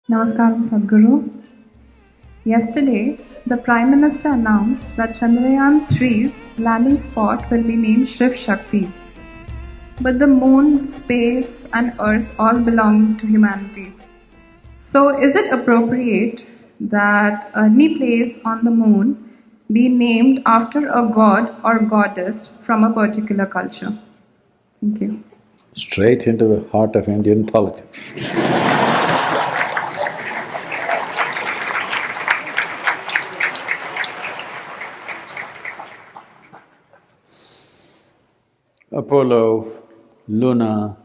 Namaskaram, Sadhguru. Yesterday, the Prime Minister announced that Chandrayaan-3's landing spot will be named ShivShakti. But the moon, space, and earth all belong to humanity. So, is it appropriate that any place on the moon be named after a god or goddess from a particular culture? Thank you. Straight into the heart of Indian politics. Apollo, Luna,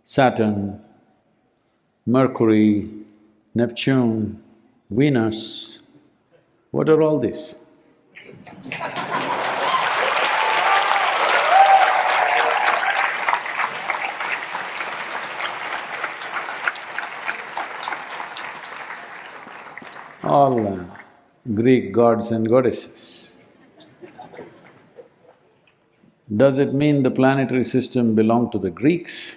Saturn, Mercury, Neptune, Venus, what are all these? All Greek gods and goddesses. Does it mean the planetary system belonged to the Greeks?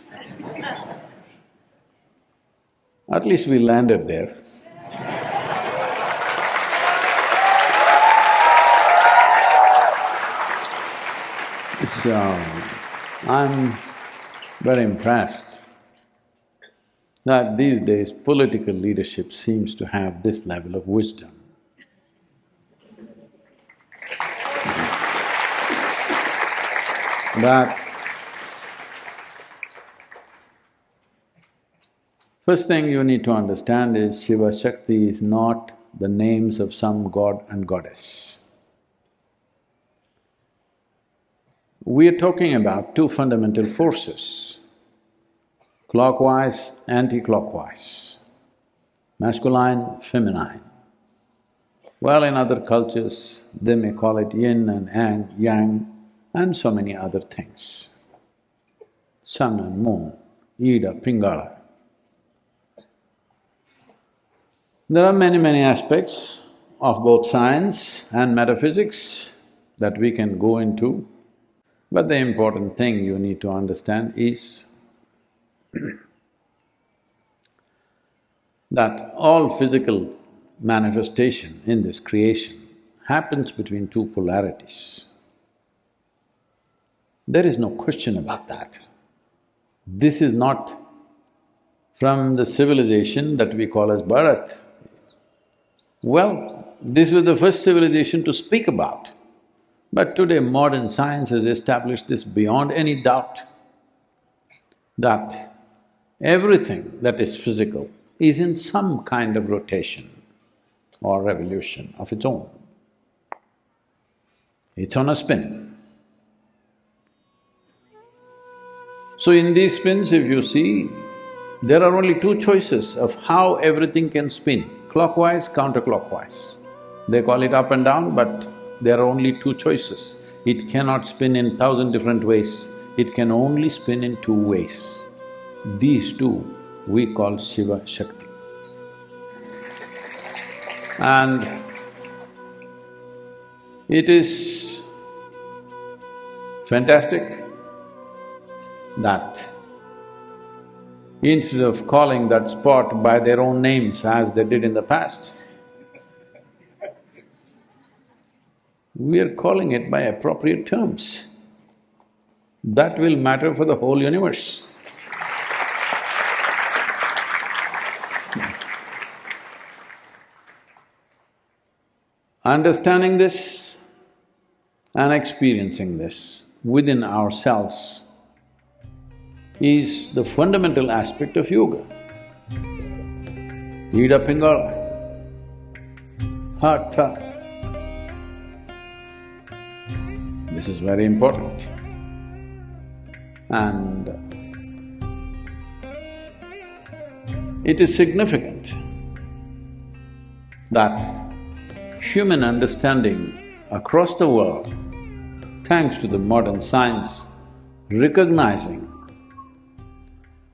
At least we landed there. So, I'm very impressed that these days political leadership seems to have this level of wisdom. That first thing you need to understand is ShivShakti is not the names of some god and goddess. We are talking about two fundamental forces, clockwise, anti-clockwise, masculine, feminine. Well, in other cultures, they may call it yin and yang, and so many other things. Sun and moon, Ida, Pingala. There are many aspects of both science and metaphysics that we can go into, but the important thing you need to understand is that all physical manifestation in this creation happens between two polarities. There is no question about that. This is not from the civilization that we call as Bharat. Well, this was the first civilization to speak about, but today modern science has established this beyond any doubt, that everything that is physical is in some kind of rotation or revolution of its own. It's on a spin. So in these spins, if you see, there are only two choices of how everything can spin, clockwise, counterclockwise. They call it up and down, but there are only two choices. It cannot spin in 1,000 different ways, it can only spin in two ways. These two we call ShivShakti. And it is fantastic that instead of calling that spot by their own names as they did in the past, we are calling it by appropriate terms. That will matter for the whole universe. Understanding this and experiencing this within ourselves is the fundamental aspect of yoga. Ida Pingala, Hatha. This is very important. And it is significant that human understanding across the world, thanks to the modern science, recognizing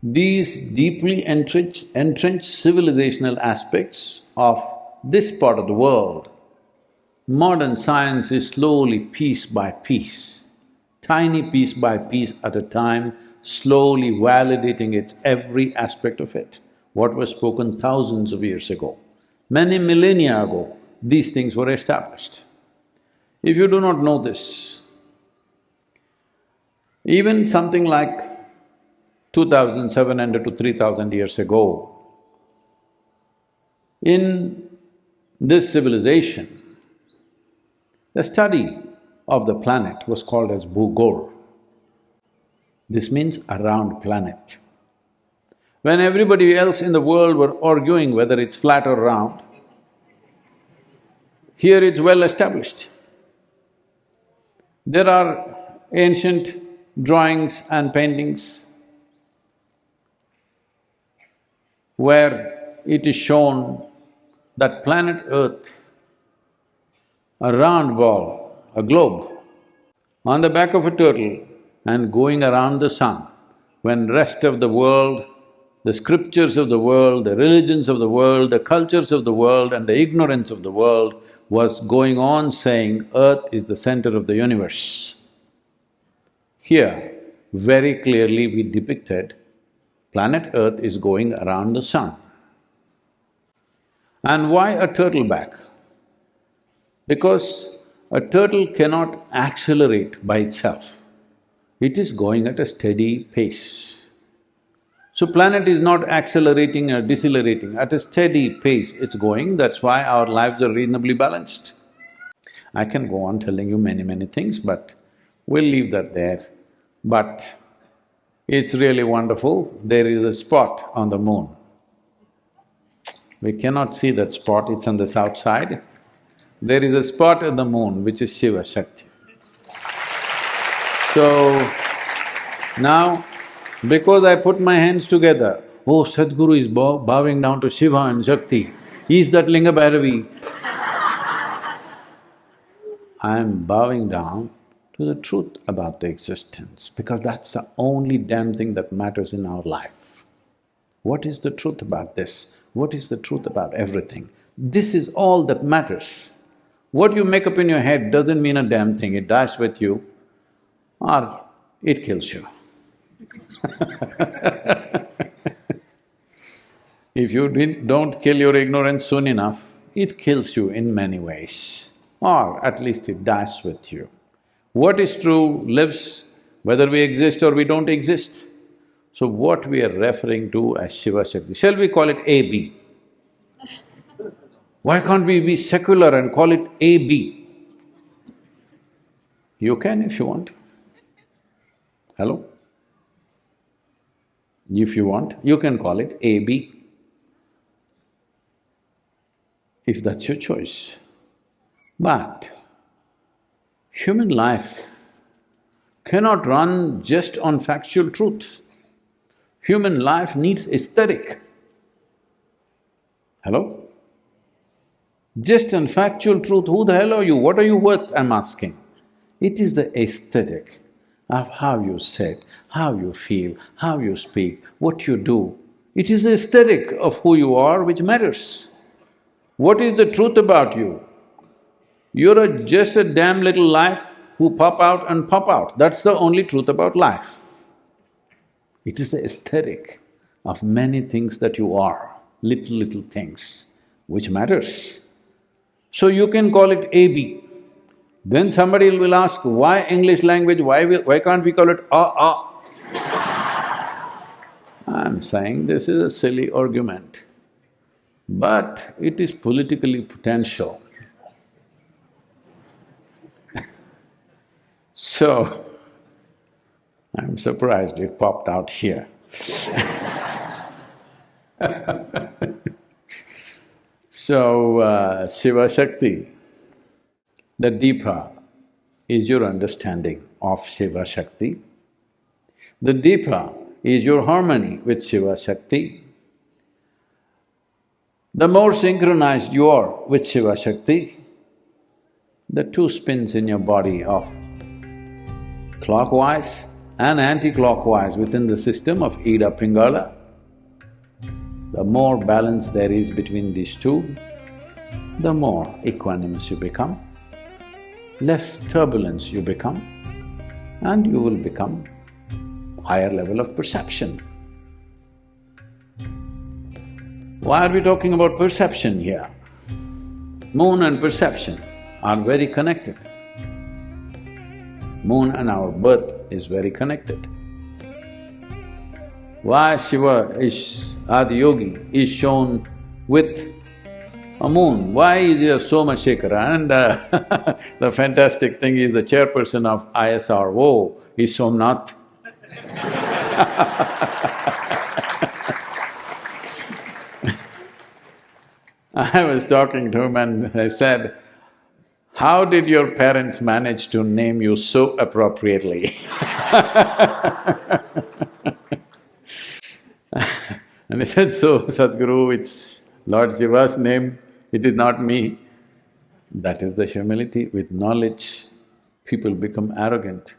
these deeply entrenched civilizational aspects of this part of the world, modern science is slowly, piece by piece, tiny piece by piece at a time, slowly validating its every aspect of it. what was spoken thousands of years ago. Many millennia ago, these things were established. If you do not know this, even something like 2,700 to 3,000 years ago, in this civilization, the study of the planet was called as Bhugol. This means around planet. When everybody else in the world were arguing whether it's flat or round, here it's well established. There are ancient drawings and paintings where it is shown that planet Earth, a round ball, a globe, on the back of a turtle and going around the sun, when rest of the world, the scriptures of the world, the religions of the world, the cultures of the world and the ignorance of the world was going on saying Earth is the center of the universe. Here, very clearly we depicted planet Earth is going around the sun. And why a turtle back? Because a turtle cannot accelerate by itself. It is going at a steady pace. So planet is not accelerating or decelerating, at a steady pace it's going, that's why our lives are reasonably balanced. I can go on telling you many things, but we'll leave that there. But it's really wonderful, there is a spot on the moon. We cannot see that spot, it's on the south side. There is a spot on the moon which is ShivShakti. So, now, because I put my hands together, oh, Sadhguru is bowing down to Shiva and Shakti, is that Linga Bhairavi? I am bowing down to the truth about the existence, because that's the only damn thing that matters in our life. What is the truth about this? What is the truth about everything? This is all that matters. What you make up in your head doesn't mean a damn thing, it dies with you or it kills you. If you don't kill your ignorance soon enough, it kills you in many ways, or at least it dies with you. What is true lives whether we exist or we don't exist. So what we are referring to as ShivShakti, shall we call it AB? Why can't we be secular and call it AB? You can if you want. Hello? If you want, you can call it AB, if that's your choice. But human life cannot run just on factual truth. Human life needs aesthetic. Hello? Just on factual truth, who the hell are you? What are you worth, I'm asking. It is the aesthetic of how you sit, how you feel, how you speak, what you do. It is the aesthetic of who you are which matters. What is the truth about you? You're just a damn little life who pop out and pop out, that's the only truth about life. It is the aesthetic of many things that you are, little things, which matters. So you can call it AB. Then somebody will ask, why English language, why can't we call it I'm saying this is a silly argument, but it is politically potential. So, I'm surprised it popped out here. So, ShivShakti, the Deepa is your understanding of ShivShakti. The Deepa is your harmony with ShivShakti. The more synchronized you are with ShivShakti, the two spins in your body of clockwise and anti-clockwise within the system of Ida Pingala, the more balance there is between these two, the more equanimous you become, less turbulence you become, and you will become higher level of perception. Why are we talking about perception here? Moon and perception are very connected. Moon and our birth is very connected. Why Shiva is… Adiyogi is shown with a moon? Why is he a Somashekara? And the fantastic thing is the chairperson of ISRO is Somnath. I was talking to him and I said, "How did your parents manage to name you so appropriately?" And he said, "So, Sadhguru, it's Lord Shiva's name, it is not me." That is the humility. With knowledge, people become arrogant.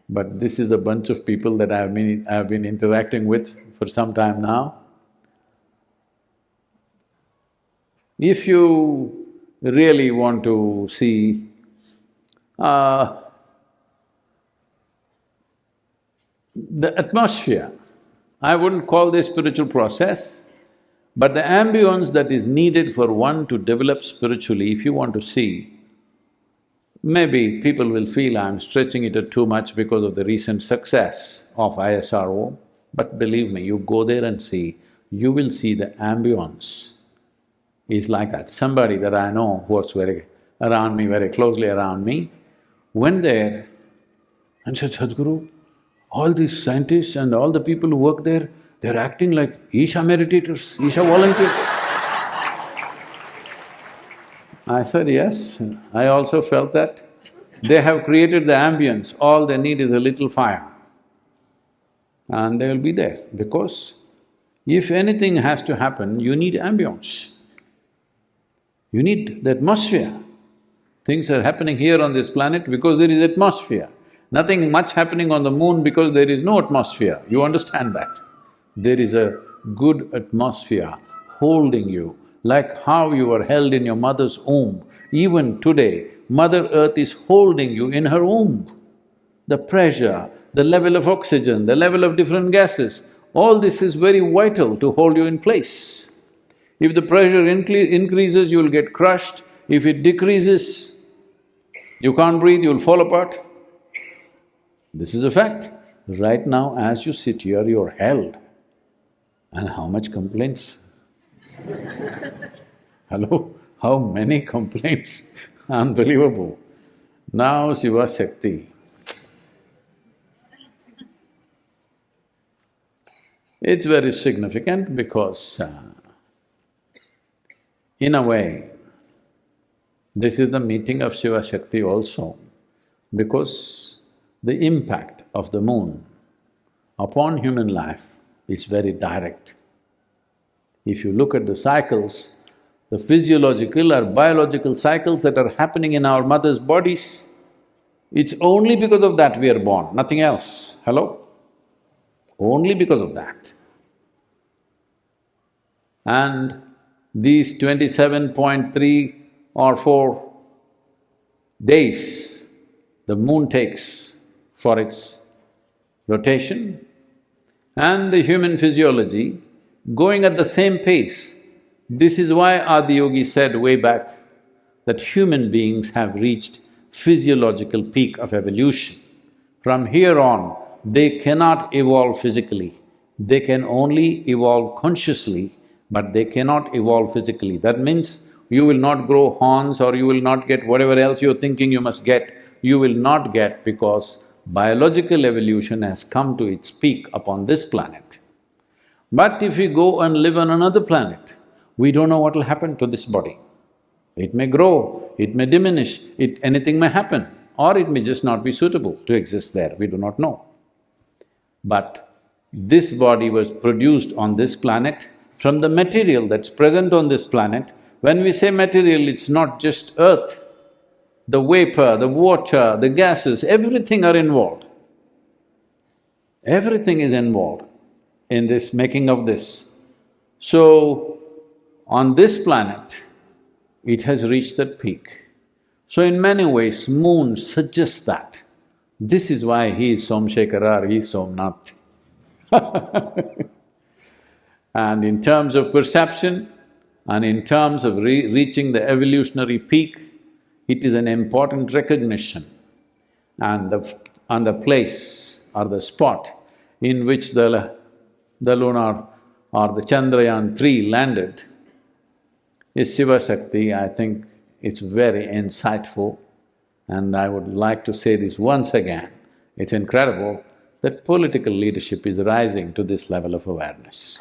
But this is a bunch of people that I've been interacting with for some time now. If you really want to see the atmosphere, I wouldn't call this spiritual process, but the ambience that is needed for one to develop spiritually, if you want to see, maybe people will feel I'm stretching it too much because of the recent success of ISRO, but believe me, you go there and see, you will see the ambience is like that. Somebody that I know who works very closely around me, went there and said, "Sadhguru, all these scientists and all the people who work there, they're acting like Isha meditators, Isha volunteers." I said, "Yes, I also felt that. They have created the ambience, all they need is a little fire. And they will be there, because if anything has to happen, you need ambience. You need the atmosphere. Things are happening here on this planet because there is atmosphere. Nothing much happening on the moon because there is no atmosphere, you understand that? There is a good atmosphere holding you, like how you were held in your mother's womb. Even today, Mother Earth is holding you in her womb. The pressure, the level of oxygen, the level of different gases, all this is very vital to hold you in place. If the pressure increases, you'll get crushed. If it decreases, you can't breathe, you'll fall apart. This is a fact. Right now, as you sit here, you're held. And how much complaints? Hello? How many complaints? Unbelievable. Now ShivShakti. It's very significant because in a way, this is the meeting of ShivShakti also, because the impact of the moon upon human life is very direct. If you look at the cycles, the physiological or biological cycles that are happening in our mother's bodies, it's only because of that we are born, nothing else. Hello? Only because of that. And these 27.3 or 4 days the moon takes for its rotation, and the human physiology going at the same pace. This is why Adiyogi said way back that human beings have reached physiological peak of evolution. From here on, they cannot evolve physically. They can only evolve consciously, but they cannot evolve physically. That means you will not grow horns or you will not get whatever else you're thinking you must get, you will not get, because biological evolution has come to its peak upon this planet. But if we go and live on another planet, we don't know what will happen to this body. It may grow, it may diminish, anything may happen, or it may just not be suitable to exist there, we do not know. But this body was produced on this planet from the material that's present on this planet. When we say material, it's not just earth. The vapor, the water, the gases, everything are involved. Everything is involved in this making of this. So, on this planet, it has reached that peak. So in many ways, moon suggests that. This is why he is Somshekara or he is Somnath. And in terms of perception and in terms of reaching the evolutionary peak, it is an important recognition. And the place or the spot in which the lunar or the Chandrayaan-3 landed is ShivShakti. I think it's very insightful, and I would like to say this once again. It's incredible that political leadership is rising to this level of awareness.